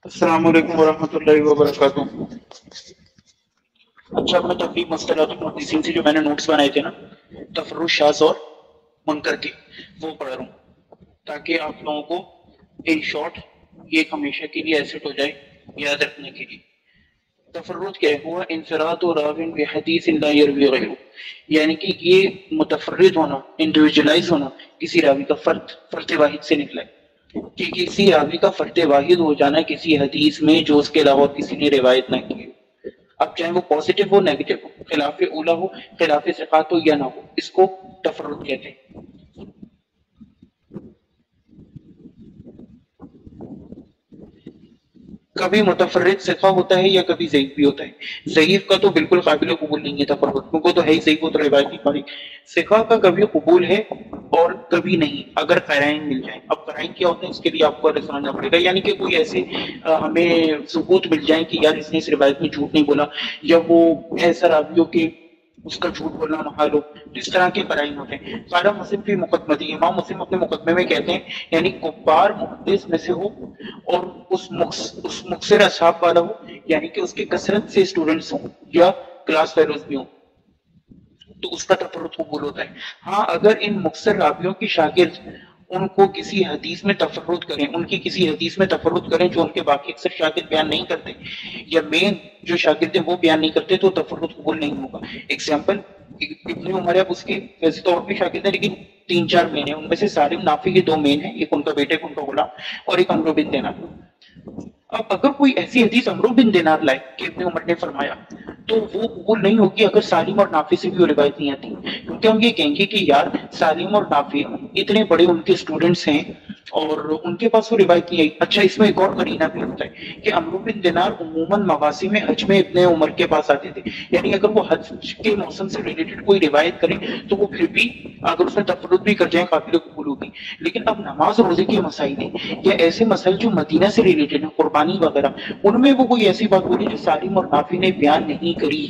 السلام علیکم ورحمۃ اللہ وبرکاتہ۔ اچھا، میں تفریق مصطلحات المحدثین سے جو میں نے نوٹس بنائے تھے نا، تفرد شاذ اور منکر کے، وہ پڑھ رہا ہوں تاکہ آپ لوگوں کو ان شارٹ یہ ہمیشہ کے لیے ایسٹ ہو جائے یاد رکھنے کے لیے۔ تفرد کیا ہے؟ ہوا انفراد و راوین بحدیث لا یروی غیرہ، یعنی کہ یہ متفرد ہونا، انڈیویجولائز ہونا کسی راوی کا فرد واحد سے نکلا ہے، کہ کسی راوی کا فرد واحد ہو جانا کسی حدیث میں جو اس کے علاوہ کسی نے روایت نہ کی ہو، اب چاہے وہ پازیٹیو ہو نیگیٹو ہو، خلاف اولا ہو، خلاف ثقات ہو یا نہ ہو، اس کو تفرد کہتے ہیں۔ کبھی متفرد ثقہ ہوتا ہے یا کبھی ضعیف بھی ہوتا ہے۔ ضعیف کا تو بالکل قابل قبول نہیں ہے تفرد، کیونکہ تو ہے ہی ضعیف، وہ تو روایتی پڑھی۔ ثقہ کا کبھی قبول ہے اور کبھی نہیں، اگر قرائن مل جائیں۔ اب قرائن کیا ہوتا ہے اس کے لیے آپ کو سمجھنا پڑے گا، یعنی کہ کوئی ایسے ہمیں ثبوت مل جائیں کہ یار اس نے اس روایت میں جھوٹ نہیں بولا، یا وہ ایسا راویوں کے اس کا جھوٹ بولنا محال ہو، اس طرح کے قرائن ہوتے ہیں۔ قال مسلم فی مقدمتی، امام مسلم اپنے مقدمے میں کہتے ہیں یعنی کفار محدث میں سے ہو اور اس مکثر اصحاب والا ہو، یعنی کہ اس کی کثرت سے اسٹوڈنٹس ہوں یا کلاس فیلوز بھی ہوں، تو اس کا تفرد قبول ہوتا ہے۔ ہاں اگر ان مکثر راویوں کی شاگرد ان کو کسی حدیث میں تفرد کریں، ان کی کسی حدیث میں تفرد کریں جو ان کے باقی اکثر شاگرد بیان نہیں کرتے، یا مین جو شاگرد ہیں وہ بیان نہیں کرتے، تو تفرد قبول نہیں ہوگا۔ ایگزامپل ابن عمر، اب اس کے ویسے تو اور بھی شاگرد ہیں لیکن 3-4 مین ہیں، ان میں سے سالم نافع کے 2 مین ہیں، ایک ان کا بیٹا، ایک ان کا غلام، اور ایک عمرو بن دینار۔ اب اگر کوئی ایسی حدیث عمرو بن دینار لائے کہ ابن عمر نے فرمایا، تو وہ قبول نہیں ہوگی اگر سالم اور نافع سے بھی وہ روایت نہیں آتی، کیونکہ ہم یہ کہیں گے کہ یار سالم اور نافع اتنے بڑے ان کے اسٹوڈنٹس ہیں اور ان کے پاس وہ روایت نہیں آئی۔ اچھا، اس میں ایک اور قرینہ بھی ہوتا ہے کہ عمرو بن دینار عموماً مواسم میں حج میں ابن عمر کے پاس آتے تھے، یعنی اگر وہ حج کے موسم سے ریلیٹڈ کوئی روایت کریں تو وہ پھر بھی اگر اس میں تفرد بھی کر جائیں قابل قبول ہوگی۔ لیکن اب نماز روزے کے مسائل ہیں یا ایسے مسائل جو مدینہ سے ریلیٹڈ ہیں، قربانی وغیرہ، ان میں وہ کوئی ایسی بات بولی جو سالم اور نافع نے بیان نہیں کری،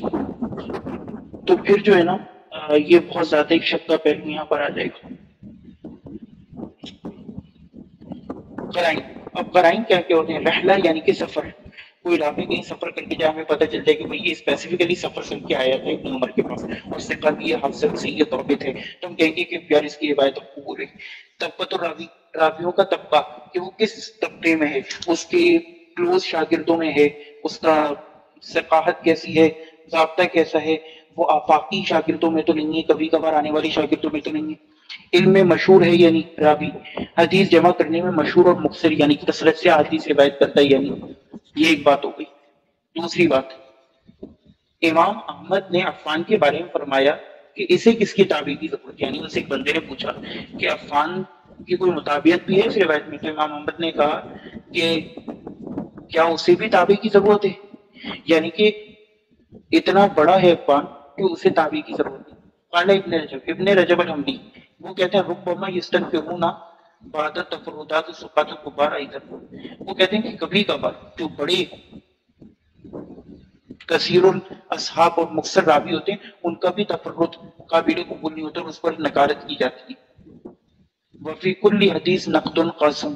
تو پھر جو ہے نا یہ بہت زیادہ ایک شک کا پہلو یہاں پر آ جائے گا۔ قرائن، اب قرائن کیا کیا ہوتے ہیں؟ رحلہ یعنی کہ سفر، کوئی راوی کہیں سفر کر کے جائے، ہمیں پتہ چل جائے کہ بھئی یہ اسپیسیفکلی سفر کر کے آیا تھا ابن عمر کے پاس، اور ثقہ بھی یہ حافظ سے یہ ضابط ہے، تو ہم کہیں گے کہ پیار اس کی روایت قبول ہے۔ طبقۃ الراوی، راویوں کا طبقہ کہ وہ کس طبقے میں ہے، اس کے کلوز شاگردوں میں ہے، اس کا ثقافت کیسی ہے، ضابطہ کیسا ہے، وہ آفاقی شاگردوں میں تو نہیں ہے، کبھی کبھار آنے والی شاگردوں میں تو نہیں ہے۔ علم میں مشہور ہے یعنی راوی، حدیث جمع کرنے میں مشہور اور مختصر یعنی کہ کثرت سے حدیث روایت کرتا ہے، یعنی یہ ایک بات ہو گئی۔ دوسری بات، امام احمد نے عفان کے بارے میں فرمایا کہ اسے کس کی تابع کی ضرورت، یعنی اسے ایک بندے نے پوچھا کہ عفان کی کوئی مطابعت بھی ہے اس روایت میں، تو امام احمد نے کہا کہ کیا اسے بھی تابع کی ضرورت ہے، یعنی کہ اتنا بڑا ہے عفان کہ اسے تابع کی ضرورت ہے۔ قال ابن رجب الحمدی، وہ کہتے ہیں ربما یستنفرون بعد تفردات الثقات الکبار ایضا، وہ کہتے ہیں کہ کبھی کبھار جو بڑے کثیر الاصحاب اور مکثر راوی ہوتے ہیں ان کا بھی تفرد قابل قبول نہیں ہوتا اور اس پر نکارت کی جاتی ہے۔ وفی کل حدیث نقد قاسم،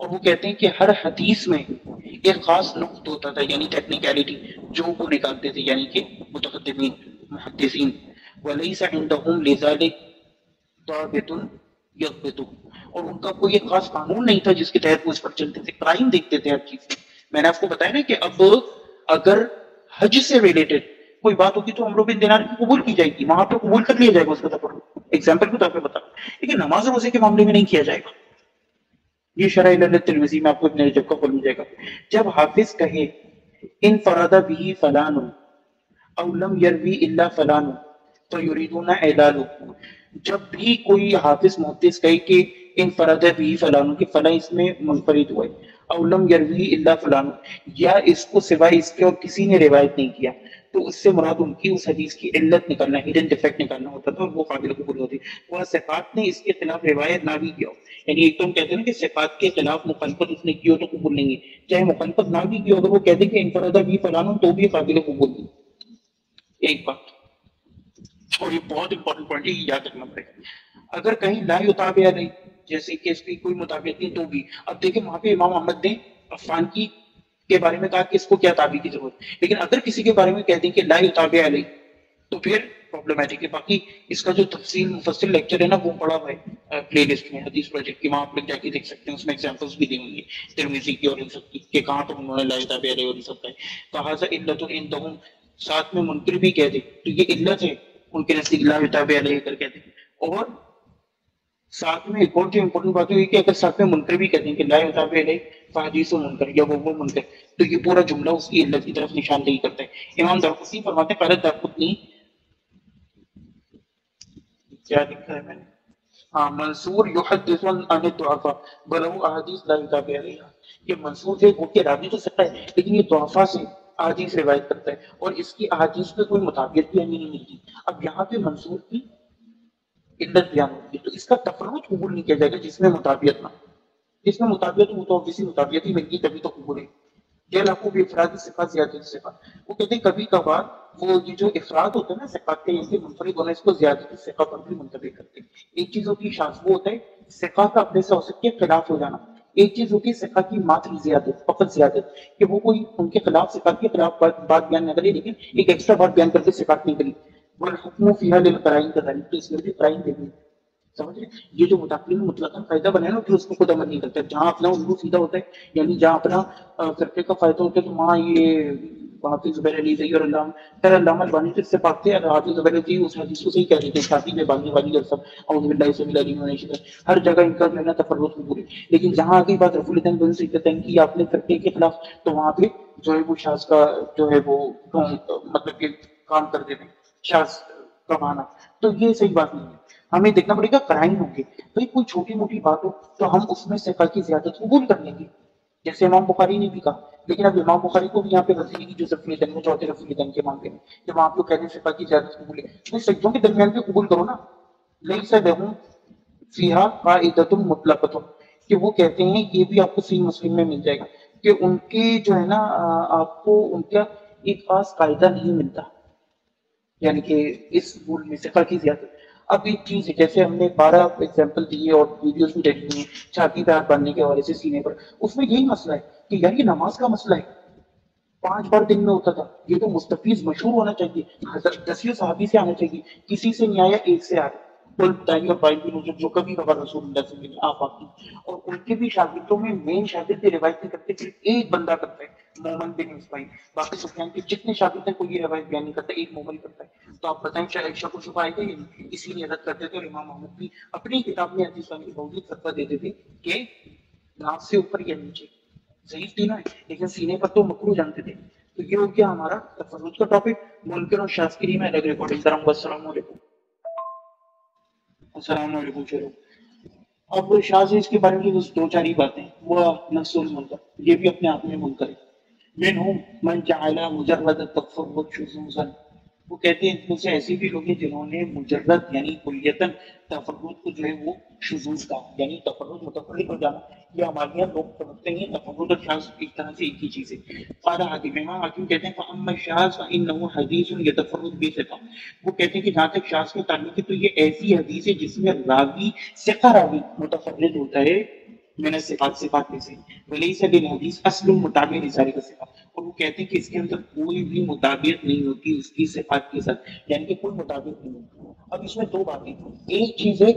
اور وہ کہتے ہیں کہ ہر حدیث میں ایک خاص نقد ہوتا تھا، یعنی ٹیکنیکلٹی جو وہ نکالتے تھے، یعنی کہ متقدمین محدثین، ولیس عندهم لذلك ضابط یضبط، اور ان کا کوئی ایک خاص قانون نہیں تھا جس کے تحت وہ اس پر چلتے تھے، قرائن دیکھتے تھے ہر چیز۔ میں نے آپ کو بتایا نا کہ اب اگر حج سے ریلیٹڈ کوئی بات ہوگی تو عمرو بن دینار کی قبول کی جائے گی، وہاں پہ قبول کر لیا جائے گا اس کا تفرد، ایگزامپل کے طور پہ بتا، لیکن نماز روزے کے معاملے میں نہیں کیا جائے گا۔ یہ شرح علت ترمذی میں آپ کو ابن رجب کا قول مل جائے گا۔ جب حافظ کہے انفراد به فلان او لم یروی الا فلان تو یریدون اعلال، جب بھی کوئی حافظ محدث کہے کہ انفراد به فلان کہ فلاں اس میں منفرد ہوئے، او لم یروی الا فلان یا اس کو سوائے اس کے اور کسی نے روایت نہیں کیا، تو اس سے مراد ان کی اس حدیث کی علت نکالنا، ہڈن ڈیفیکٹ نکالنا ہوتا تھا، اور وہ قابل قبول ہوتی۔ وہ ثقات نے اس کے خلاف روایت نہ بھی کیا ہو، یعنی ایک تو ہم کہتے ہیں نا کہ ثقات کے خلاف مخالفت اس نے کی ہو تو قبول نہیں ہے، چاہے مخالفت نہ بھی کی ہو، اگر وہ کہتے کہ انفرادہ بھی فلان تو بھی قابل قبول نہیں۔ ایک بات، اور یہ بہت امپورٹنٹ پوائنٹ ہے، یہ یاد رکھنا پڑے گا۔ اگر کہیں لا یتابع علیہ، جیسے کہ اس کی کوئی مطابقت نہیں تو بھی، اب دیکھیں وہاں پہ امام احمد نے عفان کی کے بارے میں کہا کہ اس کو کیا تابع کی ضرورت، لیکن اگر کسی کے بارے میں کہہ دیں کہ لا یتابع علیہ تو پھر پرابلمٹک ہے۔ باقی اس کا جو تفصیل مفصل لیکچر ہے نا وہ پڑا ہوا ہے پلے لسٹ میں حدیث پروجیکٹ کی، وہاں آپ لوگ جا کے دیکھ سکتے ہیں، اس میں ایگزامپلس بھی دی ہوئی ہیں ترمذی کی اور ان سب کی کہ کہاں پر انہوں نے لا یتابع علیہ اور ان سب کا ہے۔ فہذا علت عندہم، ساتھ میں منکر بھی کہہ دے تو یہ علت ہے ان کے نزدیک لا یتابع علیہ کر کہتے ہیں۔ اور ساتھ میں ایک اور جو امپورٹنٹ بات ہے کہ اگر ساتھ میں منکر بھی کہتے ہیں کہ لا یتابع علیہ فحدیث منکر یا وہ منکر، تو یہ پورا جملہ اس کی علت کی طرف نشاندہی کرتا ہے۔ امام دارقطنی فرماتے ہیں، قال دارقطنی، کیا لکھا ہے میں نے، ہاں، منصور یحدث عن الضعفاء ولو احادیث لا یتابع علیہا، یہ منصور ہے وہ کہ راوی تو سکتا ہے لیکن یہ ضعفاء سے احادیث روایت کرتا ہے اور اس کی احادیث پہ کوئی مطابقت بھی ہمیں نہیں ملتی۔ اب یہاں پہ منصور کی علت بیان ہوتی ہے تو اس کا تفرد قبول نہیں کیا جائے گا جس میں مطابقت نہ ہو، جس میں مطابقت ہو تو کسی مطابقت ہی مل گئی تبھی تو قبول ہے۔ یہ لاکھوں بھی افراد صفات زیادہ صفات، وہ کہتے ہیں کبھی کبھار وہ یہ جو افراد ہوتا ہے نا صفات کے، جیسے منفرد ہونا، اس کو زیادتی صفات پر بھی منتبہ کرتے ہیں۔ ایک چیز ہوتی ہے شاذ، وہ ہوتا ہے صفات کا اپنے سے ہو سکتی ہے خلاف ہو جانا، ایک چیز ہوتی ہے صفات کی ماتری زیادت، فقط زیادت، کہ وہ کوئی ان کے خلاف صفات کے خلاف بات بیان نہ کرے لیکن ایک ایکسٹرا بات بیان کر کے صفات نہیں کری۔ والحکم فیہا للقرائن کذالک، تو اس میں بھی قرائن دیکھیں، سمجھ رہے، یہ جو متعقل مطلقاً فائدہ بنا ہے نا کہ اس کو خود عمل نہیں کرتا، جہاں اپنا الگو سیدھا ہوتا ہے، یعنی جہاں اپنا فرقے کا فائدہ ہوتا ہے تو وہاں یہ حافظ زبیر علی صحیح اور علامہ البانی سے اس سے پاکتے ہیں، حافظ زبیر علی اس حدیث کو صحیح کہہ دیتے ہیں، شادی میں باندھنے والی اور سب اعوذ باللہ سمیع العلیم من الشیطان، ہر جگہ ان کا جو ہے نا تفرد قبول ہے۔ لیکن جہاں آگئی بات رفع الیدین بن سیدتین کی اپنے فرقے کے خلاف، تو وہاں پہ جو ہے وہ شاذ کا جو ہے وہ مطلب کہ کام کر دیتے ہیں، شاذ کا معنی، تو یہ صحیح بات نہیں ہے۔ ہمیں دیکھنا پڑے گا قرائن ہوں گے، بھائی کوئی چھوٹی موٹی بات ہو تو ہم اس میں صفا کی زیادت قبول کر لیں گے، جیسے امام بخاری نے بھی کہا، لیکن اب امام بخاری کو بھی یہاں پہ وزیر کی جو رفع الیدین میں چوتھے رفع الیدین کے معاملے میں جب آپ لوگ کہتے ہیں صفا کی زیادت قبول ہے تو سجدوں کے درمیان بھی قبول کرو نا، لیس لہم فیہا قاعدۃ مطلقۃ، کہ وہ کہتے ہیں یہ بھی آپ کو صحیح مسلم میں مل جائے گا کہ ان کے جو ہے نا آپ کو ان کا ایک خاص قاعدہ نہیں ملتا، یعنی کہ اس رول میں صفا کی زیادت۔ اب ایک چیز ہے، جیسے ہم نے 12 ایگزامپل دیے اور ویڈیوز بھی دیکھی ہیں چھاتی پہ ہاتھ باندھنے کے حوالے سے سینے پر، اس میں یہی مسئلہ ہے کہ یار یہ نماز کا مسئلہ ہے، 5 بار دن میں ہوتا تھا، یہ تو مستفیض مشہور ہونا چاہیے، حضرت 10 صحابی سے آنا چاہیے، کسی سے نہیں آیا، ایک سے آیا، قل بتائیے اور بائل بن جو کبھی کبھار رسول اللہ صلی اللہ علیہ وسلم آپ آتی، اور ان کے بھی شاگردوں میں مین شاگرد کی روایت نہیں کرتے، صرف ایک بندہ کرتا ہے، مومن بن اسماعیل، باقی سفیان کے جتنے شاگرد ہیں کوئی یہ روایت بیان نہیں کرتا، ایک مومن کرتا ہے۔ تو آپ بتائیں شاید شک و شبہ آئے گا یا نہیں؟ اسی لیے رد کرتے تھے، اور امام محمد بھی اپنی کتاب میں حدیث والے باوجود فتویٰ دیتے تھے کہ ناک سے اوپر یا نیچے ضعیف تینوں ہے، لیکن سینے پر تو مکروہ جانتے تھے۔ تو یہ ہو گیا ہمارا تفرد کا ٹاپک، منکر اور شاذ کے لیے میں الگ ریکارڈنگ کروں گا۔ السلام علیکم۔ السلام علیکم۔ چلو اب شاذ اس کے بارے میں بس 2 4 ہی باتیں، وہ نفس المنکر، یہ بھی اپنے آپ میں منکر ہے۔ منہم من جعل مجرد التفرد شذوذا، وہ کہتے ہیں ان میں سے ایسے بھی لوگ ہیں جنہوں نے مجرد یعنی کلیتاً تفرد کو جو ہے وہ شذوذ کا، یعنی تفرد متفرد ہو جانا، یہ ہمارے یہاں لوگ سمجھتے ہیں تفرد اور شاذ ایک طرح سے ایک ہی چیز ہے۔ قال حاکم، امام حاکم کہتے ہیں فاما الشاذ فانه حدیث یتفرد بثقہ، وہ کہتے ہیں کہ جہاں تک شاذ کے تعلق ہے تو یہ ایسی حدیث ہے جس میں راوی ثقہ راوی متفرد ہوتا ہے من الصفات، صفات میں سے، وليس للحديث اصل مطابق لذلك الصفات، اور وہ کہتے ہیں کہ اس کے اندر کوئی بھی مطابقت نہیں ہوتی اس کی صفات کے ساتھ، یعنی کہ کوئی مطابقت نہیں ہوتی۔ اب اس میں 2 باتیں، ایک چیز ہے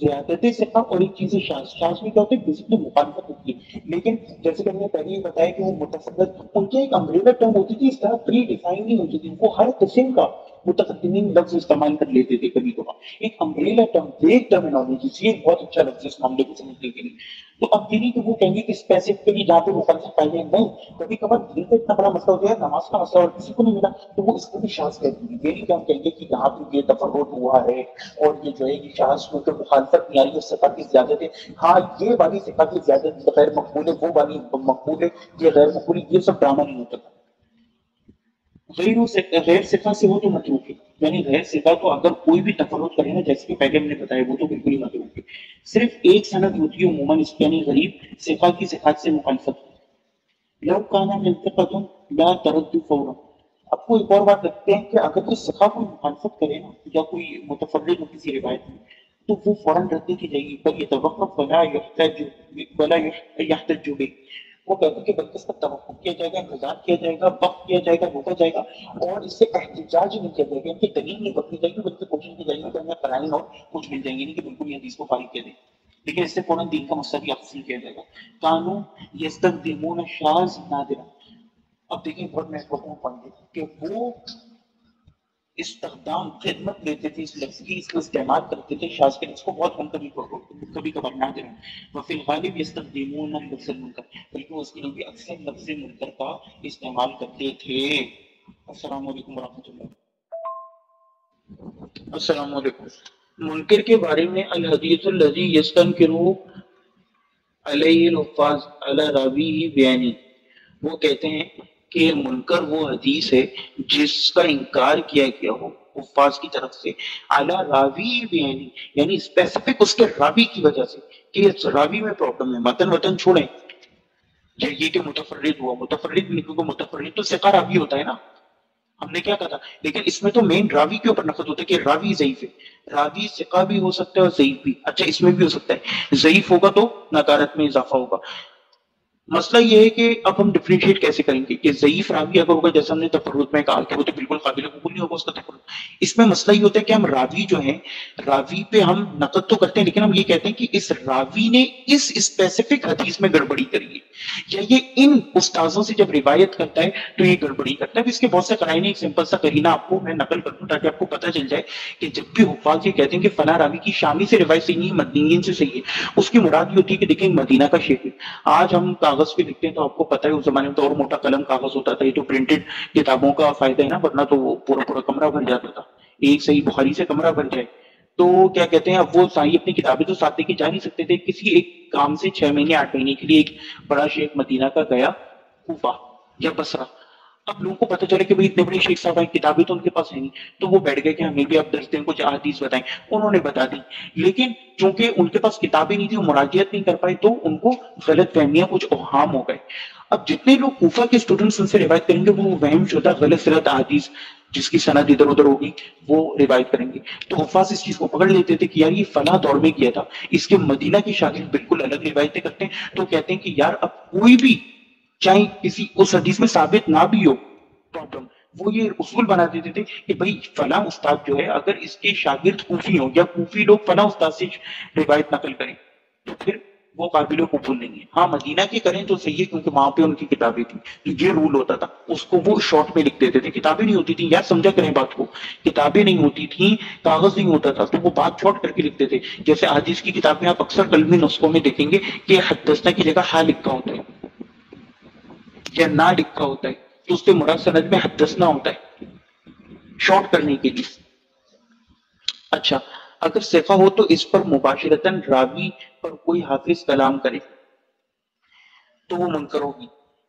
زیادت ثقہ اور ایک چیز ہے شاذ۔ شاذ میں کیا ہوتا ہے بیسکلی مخالفت ہوتی ہے، لیکن جیسے کہ ہم نے پہلے ہی بتایا کہ وہ متفرد ان کی ایک امبریلا ٹرم ہوتی تھی، اس طرح پری ڈیفائن نہیں ہوتی تھی، وہ ہر قسم کا متقدمین لفظ استعمال کر لیتے تھے کبھی کبھار، ایک امبریلا ٹرم، ایک ٹرمینالوجی، یہ بہت اچھا لفظ اس معاملے کو سمجھنے کے لیے۔ تو اب یہ نہیں کہ وہ کہیں گے کہ اسپیسیفکلی جہاں پہ مخالفت پائے گئے، نہیں، کبھی کبھار دل کا اتنا بڑا مسئلہ ہوتا ہے، نماز کا مسئلہ اور کسی کو نہیں ملا تو وہ اس کو بھی شاذ کہتے ہیں، یہ نہیں کہ ہم کہیں گے کہ یہاں پہ یہ تفرد ہوا ہے اور یہ جو ہے یہ شاذ کو کہ مخالفت نہیں آ رہی ہے، صفات کی زیادت ہے، ہاں یہ والی صفات کی زیادت غیر مقبول ہے، وہ والی مقبول ہے، یہ غیر مقبول ہے، یہ سب ڈرامہ نہیں ہوتا تھا۔ غیر صفا سے وہ تو متروک ہے، یعنی غیر صفا تو اگر کوئی بھی تفرد کرے نا، جیسے کہ پہلے ہم نے بتایا، وہ تو بالکل ہی متروک ہے۔ صرف ایک سند ہوتی ہے عموماً اس یعنی غریب صفا کی صفات سے مخالفت، لو کانا منطقۃ لا ترد فورا۔ اب کو ایک اور بات رکھتے ہیں کہ اگر کوئی صفا کوئی مخالفت کرے نا یا کوئی متفرد ہو کسی روایت میں تو وہ فوراً رد کی جائے گی، پر یہ توقف ولا يحتج به، وہ کہتے ہیں کہ بلکہ اس پر توقع کیا جائے گا، انتظار کیا جائے گا، وقت کیا جائے گا، روکا جائے گا، اور اس سے احتجاج نہیں کیا جائے گا، ان کی دلیل نہیں پکڑی جائے گی، بلکہ کوشش کی جائے گی کہ ہمیں قرائن اور کچھ مل جائیں گے، نہیں کہ بالکل یہ حدیث کو فارغ کیا دیں، لیکن اس سے فوراً دین کا مسئلہ بھی افصیل کیا جائے گا۔ قانون یستخدمون شاذ نادرا، اب دیکھیں بہت مہتوپورن پوائنٹ ہے کہ وہ استخدام خدمت لیتے تھے اس لفظ کی، اس کو استعمال کرتے تھے شاذ کے لفظ کو بہت کبھی کبھار نادر ہے، وفی الغالب یستخدمون لفظ المنکر، بلکہ اس کے لیے بھی اکثر لفظ منکر کا استعمال کرتے تھے۔ السلام علیکم ورحمۃ اللہ۔ السلام علیکم۔ منکر کے بارے میں الحدیث الذی یستنکر علیہ الحفاظ علی راویہ بیانی، وہ کہتے ہیں کہ منکر وہ حدیث ہے جس کا انکار کیا گیا ہو حفاظ کی طرف سے اعلی راوی بیانی، یعنی اسپیسیفک اس کے راوی کی وجہ سے، کہ اس راوی میں پرابلم ہے، متن وطن چھوڑیں، یہ کہ متفرد ہوا، متفرد نہیں، کیونکہ متفرد تو ثقہ راوی ہوتا ہے نا، ہم نے کیا کہا تھا، لیکن اس میں تو مین راوی کے اوپر نقد ہوتا ہے کہ راوی ضعیف ہے، راوی ثقہ بھی ہو سکتا ہے اور ضعیف بھی، اچھا اس میں بھی ہو سکتا ہے ضعیف ہوگا تو نکارت میں اضافہ ہوگا۔ مسئلہ یہ ہے کہ اب ہم ڈفرینشیٹ کیسے کریں گے کہ ضعیف راوی اگر ہوگا، جیسے ہم نے تفرد میں کہا کہ وہ تو بالکل قابل قبول نہیں ہوگا اس کا تفرد، اس میں مسئلہ یہ ہوتا ہے کہ ہم راوی جو ہیں، راوی پہ ہم نقد تو کرتے ہیں، لیکن ہم یہ کہتے ہیں کہ اس راوی نے اس اسپیسیفک حدیث میں گڑبڑی کری ہے، یا یہ ان استاذوں سے جب روایت کرتا ہے تو یہ گڑبڑی کرتا ہے۔ اس کے بہت سے قرائن، ایک سمپل سا قرینہ آپ کو میں نقل کر دوں تاکہ آپ کو پتہ چل جائے کہ جب بھی حفاظ یہ کہتے ہیں کہ فلاں راوی کی شامی سے روایت صحیح نہیں ہے، مدنیین سے صحیح ہے، اس کی مراد یہ ہوتی ہے کہ دیکھیں مدینہ کا شیخ ہے۔ آج ہم کاغذ پہ لکھتے ہیں تو آپ کو پتہ ہے اس زمانے میں تو اور موٹا قلم کاغذ ہوتا تھا، یہ تو پرنٹڈ کتابوں کا فائدہ ہے نا، ورنہ تو وہ پورا پورا کمرہ بھر جاتا تھا، ایک صحیح بخاری سے کمرہ بھر جائے تو کیا کہتے ہیں، اب وہ صحیح اپنی کتابیں تو ساتھ لے کے جا نہیں سکتے تھے، کسی ایک کام سے 6 مہینے 8 مہینے کے لیے ایک بڑا شیخ مدینہ کا گیا کوفہ یا بصرہ، اب لوگوں کو پتہ چلا کہ بھئی اتنے بڑے شیخ صاحب ہیں، کتابیں تو ان کے پاس ہیں نہیں، تو وہ بیٹھ گئے کہ ہمیں بھی آپ درس دیں، کچھ احادیث بتائیں، انہوں نے بتا دی، لیکن چونکہ ان کے پاس کتابیں نہیں تھی، وہ مراجعت نہیں کر پائے، تو ان کو غلط فہمیاں، کچھ اوہام ہو گئے۔ اب جتنے لوگ کوفہ کے اسٹوڈنٹس ان سے روایت کریں گے، وہ وہم شدہ غلط سلط احادیث جس کی سند ادھر ادھر ہوگی وہ روایت کریں گے، تو حفاظ اس چیز کو پکڑ لیتے تھے کہ یار یہ فلاں دور میں کیا تھا، اس کے مدینہ کے شاگرد بالکل الگ روایتیں کرتے ہیں، تو کہتے ہیں کہ یار اب کوئی بھی چاہے کسی اس حدیث میں ثابت نہ بھی ہو پرابلم، وہ یہ اصول بنا دیتے تھے کہ بھئی فلاں استاد جو ہے اگر اس کے شاگرد کوفی ہوں یا کوفی لوگ فلاں استاد سے روایت نقل کریں تو پھر وہ قابل قبول نہیں ہے، ہاں مدینہ کی کریں تو صحیح ہے کیونکہ وہاں پہ ان کی کتابیں تھیں، تو یہ رول ہوتا تھا، اس کو وہ شارٹ میں لکھ دیتے تھے، کتابیں نہیں ہوتی تھیں، یار سمجھا کریں بات کو، کتابیں نہیں ہوتی تھیں، کاغذ نہیں ہوتا تھا، تو وہ بات شارٹ کر کے لکھتے تھے، جیسے حدیث کی کتاب میں آپ اکثر قلمی نسخوں میں دیکھیں گے کہ حدثنا کی جگہ ہا لکھا ہوتا ہے یا نہ لکھا ہوتا ہے، تو اس سے مراد سند میں حدثنا ہوتا ہے شارٹ کرنے کے لیے۔ اچھا اگر ثقہ ہو تو اس پر مباشرتاً راوی پر کوئی حافظ کلام کرے تو وہ منکر ہوگی،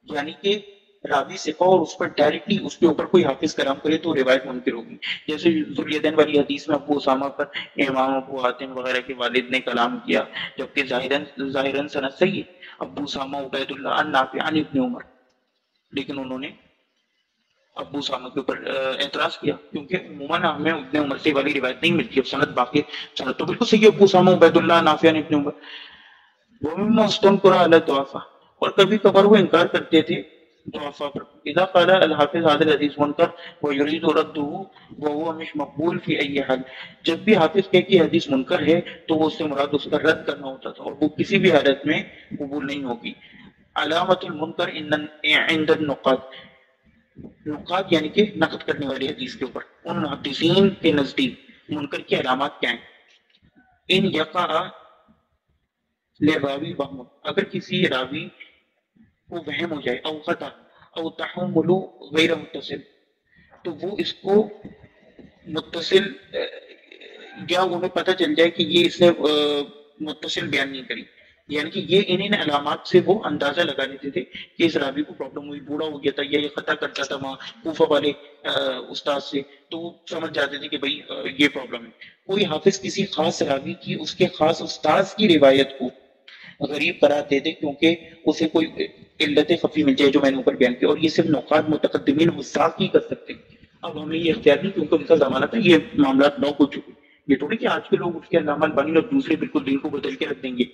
یعنی کہ راوی ثقہ اور اس پر ڈائریکٹلی اس کے اوپر کوئی حافظ کلام کرے تو روایت منکر ہوگی، جیسے ذوالیدین والی حدیث میں ابو اسامہ پر امام ابو حاتم وغیرہ کے والد نے کلام کیا، جبکہ ظاہراً سند صحیح ہے، ابو اسامہ عبید اللہ عن نافع عن ابن عمر، لیکن انہوں نے ابو اسامہ کے اوپر اعتراض کیا کیونکہ عموماً ہمیں ابن عمر سے والی روایت نہیں ملتی، اب سند باقی سند تو بالکل صحیح ہے، ابو اسامہ عبید اللہ نافع عن ابن عمر، ومما استنکر علی الضعفاء، اور کبھی کبھار وہ انکار کرتے تھے ضعفاء پر، اذا قال الحافظ هذا الحديث منکر ويريد رده وهو مش مقبول في اي حال، جب بھی حافظ کہے کہ حدیث منکر ہے تو وہ اس سے مراد اس کا رد کرنا ہوتا تھا اور وہ کسی بھی حالت میں قبول نہیں ہوگی۔ علامت المنکر عند النقاد، نقاد یعنی کہ نقد کرنے والی حدیث کے اوپر، ان محدثین کے نزدیک منکر کی علامات کیا ہیں؟ ان یقع لراوی وہم، اگر کسی راوی کو وہم ہو جائے، او خطا او تحمل غیر متصل، تو وہ اس کو متصل یا انہیں پتہ چل جائے کہ یہ اس نے متصل بیان نہیں کری، یعنی کہ یہ انہیں علامات سے وہ اندازہ لگا لیتے تھے کہ اس راوی کو پرابلم ہوئی، بوڑھا ہو گیا تھا یا یہ خطا کرتا تھا وہاں کوفہ والے استاد سے، تو وہ سمجھ جاتے تھے کہ بھئی یہ پرابلم ہے۔ کوئی حافظ کسی خاص راوی کی اس کے خاص استاد کی روایت کو غریب قرار دے دے کیونکہ اسے کوئی علت خفی مل جائے جو میں نے اوپر بیان کیا، اور یہ صرف نقاد متقدمین حساس ہی کر سکتے ہیں، اب ہمیں یہ اختیار نہیں کیونکہ ان کا زمانہ تھا، یہ معاملات نو ہو چکے، یہ تھوڑی کہ آج کے لوگ اٹھ کے علامہ البانی اور دوسرے بالکل دین کو بدل کے رکھ دیں گے،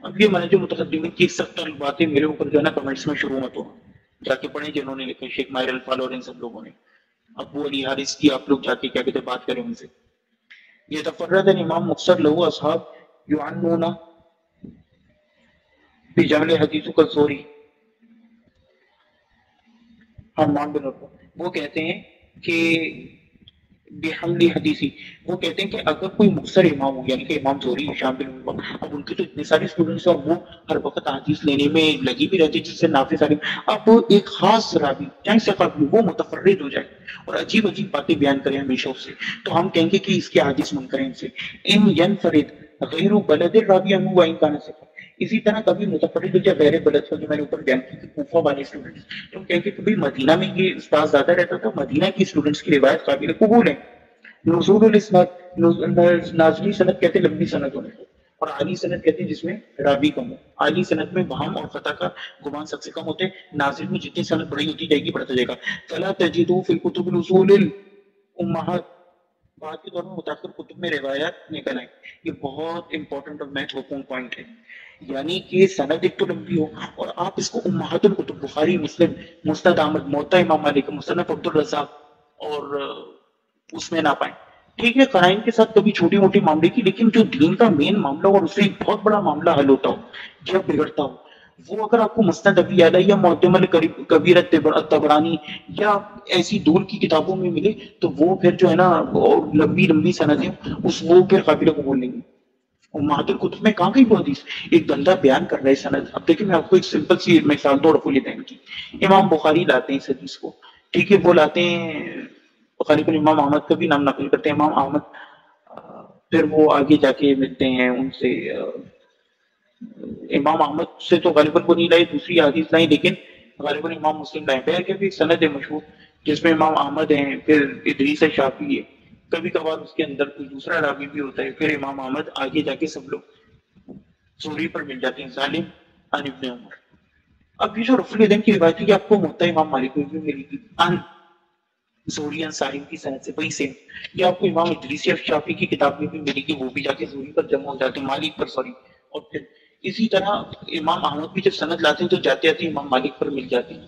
اب یہ منہج متقدمین کی سخت باتیں میرے اوپر جو ہے نا کمنٹس میں شروع مت ہو، جا کے پڑھیں جنہوں نے لکھے، شیخ ماہر الفال اور ان سب لوگوں نے، ابو علی حارث کی آپ لوگ جا کے کیا کہتے بات کریں ان سے. یہ تفرد الامام مقصر لہو اصحاب یعنون بجعل حدیث کالزوری، حمام بن عرفہ وہ کہتے ہیں کہ بحمل حدیثی، وہ کہتے ہیں کہ اگر کوئی مختصر امام ہو، یعنی کہ امام زہری، ہشام بن عروہ، اب ان کے تو اتنے سارے اسٹوڈنٹس ہیں اور وہ ہر وقت حدیث لینے میں لگی بھی رہتی جس سے نافع سالم، اب ایک خاص راوی چاہے ثقہ بھی وہ متفرد ہو جائے اور عجیب عجیب باتیں بیان کریں ہمیشہ اس سے، تو ہم کہیں گے کہ اس کے حدیث منکر ہیں ان سے. ان ینفرد غیر بلد الراوی عنہ وان کان ثقہ، اسی طرح کبھی متفرد ہو جائے غیر بلد کا، جو میں نے اوپر بیان کی کوفہ والے اسٹوڈنٹس، تو ہم کہیں گے کہ کبھی مدینہ میں یہ استاد زیادہ رہتا تھا، مدینہ کی اسٹوڈنٹس کی روایت قابل قبول ہے. نزول الاسناد، نازلی سند کہتے ہیں لمبی سند ہونے کو، اور عالی سند کہتے ہیں جس میں راوی کم ہو. عالی سند میں وہم اور خطا کا گمان سب سے کم ہوتے ہیں، نازل میں جتنی سند بڑی ہوتی جائے گی بڑھتا جائے گا. فلا تجدوا فی الکتب الاصول الامہات، بعد کے دور میں متاثر کتب میں روایات نکل آئیں. یہ بہت امپورٹنٹ اور مہتوپورن پوائنٹ ہے، یعنی کہ سند ایک تو لمبی ہو اور آپ اس کو امہات الکتب بخاری، مسلم، مسند احمد، موطا امام مالک، مصنف عبد الرزاق اور اس میں نہ پائیں. ٹھیک ہے قرائن کے ساتھ کبھی چھوٹی موٹی معاملے کی، لیکن جو دین کا مین معاملہ اور اس سے ایک بہت بڑا معاملہ حل ہوتا ہو یا بگڑتا ہو، وہ اگر آپ کو مسند ابی اعلیٰ یا معجم الکبیر الطبرانی یا ایسی دور کی کتابوں میں ملے، تو وہ پھر جو ہے نا لمبی لمبی سندیں اس وہ پھر قابل قبول نہیں. امہات الکتب میں کہاں گئی وہ حدیث؟ ایک بندہ بیان کر رہا ہے سند. اب دیکھیں میں آپ کو ایک سمپل سی مثال دو رفع الیدین کی. امام بخاری لاتے ہیں اس حدیث کو، ٹھیک ہے، وہ لاتے ہیں بخاری پر امام احمد کا بھی نام نقل کرتے ہیں. امام احمد پھر وہ آگے جا کے ملتے ہیں ان سے، امام احمد سے تو غالباً وہ نہیں لائے، دوسری حدیث لائیں، لیکن غالباً امام مسلم لائے. بہر کے بھی ایک سند ہے مشہور جس میں امام احمد ہیں، پھر ادریس شافعی ہے، کبھی کبھار اس کے اندر کوئی دوسرا راوی بھی ہوتا ہے، پھر امام احمد، آگے جا کے سب لوگ زہری پر مل جاتے ہیں، سالم عن ابن عمر. اب یہ جو رفع الیدین کی روایت ہے یہ آپ کو موطا امام مالک میں بھی ملے گی، ان زہری ان سالم کی سند سے، وہی سیم. یہ آپ کو امام ادریسی شافعی کی کتاب میں بھی ملے گی، وہ بھی جا کے زہری پر جمع ہو جاتے ہیں، مالک پر سوری. اور پھر اسی طرح امام احمد بھی جب سند لاتے ہیں تو جاتے آتے امام مالک پر مل جاتے ہیں.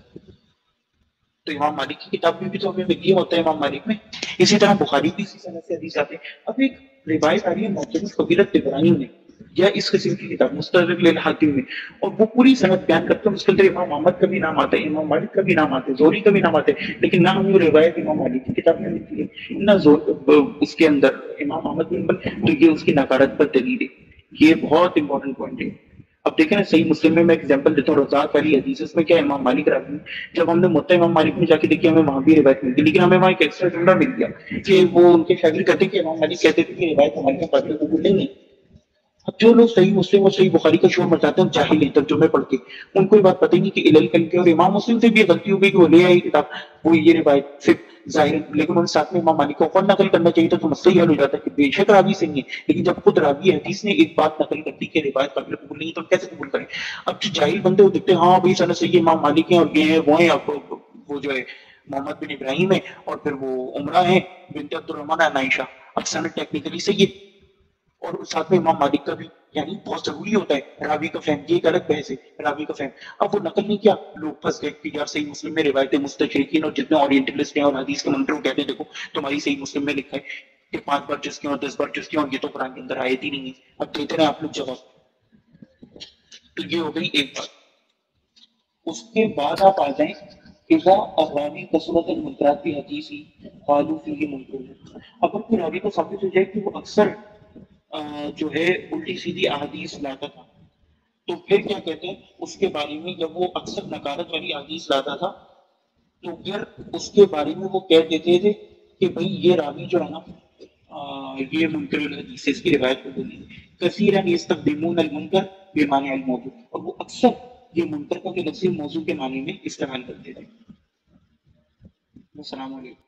تو امام مالک کی کتاب میں بھی تو ہمیں ملی ہوتا ہے امام مالک میں. اسی طرح بخاری بھی اسی سند سے حدیث آتے ہیں. اب ایک روایت آ رہی ہے معجم الکبیر الطبرانی میں یا اس قسم کی کتاب مستدرک للحاکم میں، اور وہ پوری سند بیان کرتے ہیں، اس کے اندر امام احمد کا بھی نام آتا ہے، امام مالک کا بھی نام آتا ہے، زہری کا بھی نام آتا ہے، لیکن نہ ہمیں روایت امام مالک کی کتاب میں ملتی ہے نہ اس کے اندر امام احمد بن حنبل، تو یہ اس کی نکارت پر دلیل ہے. یہ بہت امپورٹنٹ پوائنٹ ہے. اب دیکھیں نا صحیح مسلم میں ایگزامپل دیتا ہوں، رضاق والی حدیث اس میں کیا امام مالک راوی، جب ہم نے موطا امام مالک میں جا کے دیکھی ہمیں وہاں بھی روایت مل گئی، لیکن ہمیں وہاں ایک ایکسٹرا جملہ مل گیا کہ وہ ان کے شاگرد کہتے ہیں کہ امام مالک کہتے تھے کہ روایت ہمارے میں قابل قبول نہیں ہے. اب جو لوگ صحیح مسلم اور صحیح بخاری کا شور مچاتے ہیں جاہل ہیں ترجمے پڑھ کے، ان کو یہ بات پتہ ہی نہیں کہ علل کل کے، اور امام مسلم سے بھی یہ غلطی ہو گئی کہ وہ لے آئی کتاب وہ یہ روایت صرف ظاہر، لیکن ان ساتھ میں امام مالک کو خود نقل کرنا چاہیے تھا تو مسئلہ حل ہو جاتا ہے کہ بے شک راوی صحیح ہے، لیکن جب خود راوی حدیث نے ایک بات نقل کر دی کہ روایت قابل قبول نہیں تو کیسے قبول کریں؟ اب جو جاہل بندے وہ دیکھتے ہیں ہاں بھائی سند صحیح ہے، امام مالک ہیں اور یہ ہیں وہ ہیں، اب وہ جو ہے محمد بن ابراہیم ہے اور پھر وہ عمرہ ہیں بنت عبد الرحمن عن عائشہ، اب سند ٹیکنیکلی صحیح ہے اور ساتھ میں امام مالک کا بھی، یعنی بہت ضروری ہوتا ہے راوی کا فہم، یہ ایک الگ بحث ہے راوی کا فہم. اب وہ نقل نہیں کیا، لوگ پھنس گئے کہ یار صحیح مسلم میں روایتیں مستشرقین اور جتنے اورینٹلسٹ ہیں اور حدیث کے منکر کہتے ہیں دیکھو تمہاری صحیح مسلم میں لکھا ہے کہ 5 بار جس کی اور 10 بار جس کی، اور یہ تو قرآن کے اندر آیت ہی نہیں ہے. اب دیتے ہیں آپ لوگ جواب. تو یہ ہو گئی ایک بات. اس کے بعد آپ آ جائیں اذا الراوی کثرت المنکرات کی حدیث ہی قالوا فیہ منکر. اگر کوئی راوی کو ثابت ہو جائے کہ وہ اکثر جو ہے الٹی سیدھی احادیث لاتا تھا، تو پھر کیا کہتے ہیں اس کے بارے میں، جب وہ اکثر نکارت والی احادیث لاتا تھا تو پھر اس کے بارے میں وہ کہہ دیتے تھے کہ بھئی یہ راوی جو ہے نا یہ منکر الحدیث، اس کی روایت کو بولی کثیرا یستخدمون المنکر بمعنی الموضوع، اور وہ اکثر یہ منکر کا لفظ موضوع کے معنی میں استعمال کرتے تھے. السلام علیکم.